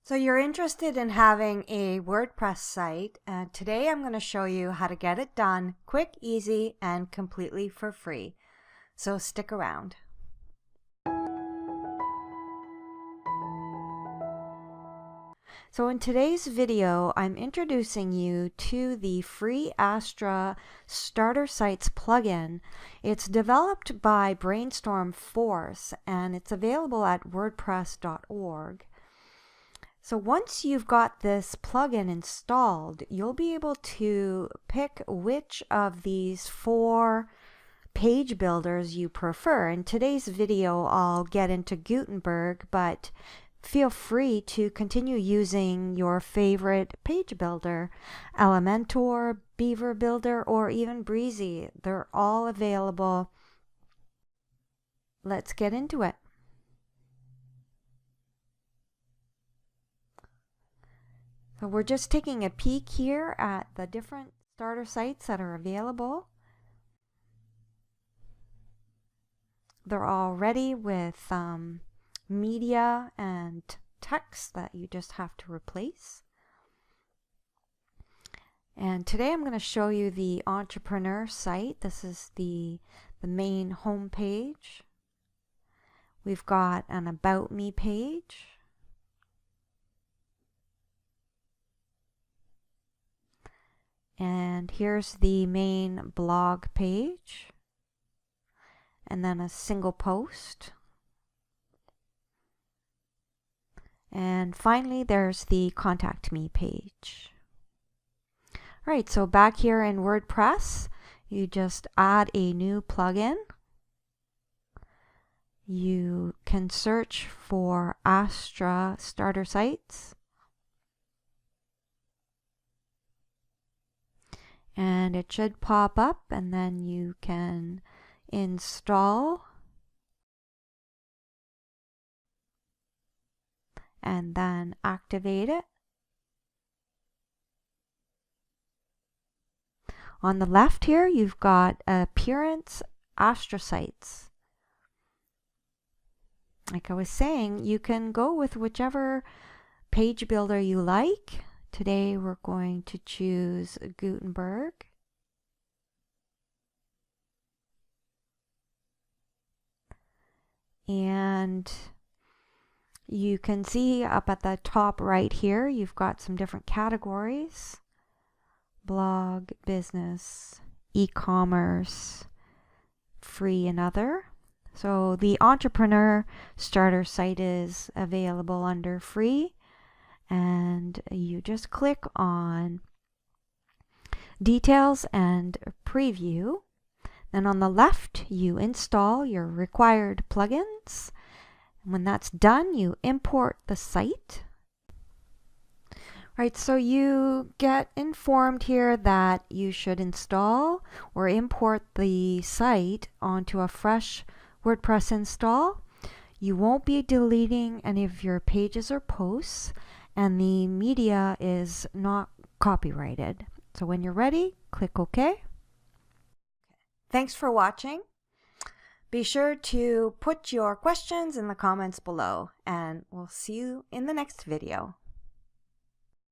So you're interested in having a WordPress site, and today I'm going to show you how to get it done quick, easy, and completely for free. So stick around. So in today's video, I'm introducing you to the free Astra Starter Sites plugin. It's developed by Brainstorm Force, and it's available at wordpress.org. So once you've got this plugin installed, you'll be able to pick which of these 4 page builders you prefer. In today's video, I'll get into Gutenberg, but feel free to continue using your favorite page builder, Elementor, Beaver Builder, or even Breezy. They're all available. Let's get into it. So we're just taking a peek here at the different starter sites that are available. They're all ready with media and text that you just have to replace. And today I'm going to show you the entrepreneur site. This is the main home page. We've got an About Me page. And here's the main blog page, and then a single post. And finally, there's the Contact Me page. All right, so back here in WordPress, you just add a new plugin. You can search for Astra Starter Sites. And it should pop up, and then you can install and then activate it. On the left here, you've got Appearance Astra Sites. Like I was saying, you can go with whichever page builder you like. Today we're going to choose Gutenberg. And you can see up at the top right here, you've got some different categories: blog, business, e-commerce, free, and other. So the entrepreneur starter site is available under free. And you just click on Details and Preview. Then on the left, you install your required plugins. And when that's done, you import the site. Right, so you get informed here that you should install or import the site onto a fresh WordPress install. You won't be deleting any of your pages or posts, and the media is not copyrighted. So when you're ready, click OK. Thanks for watching. Be sure to put your questions in the comments below, and we'll see you in the next video.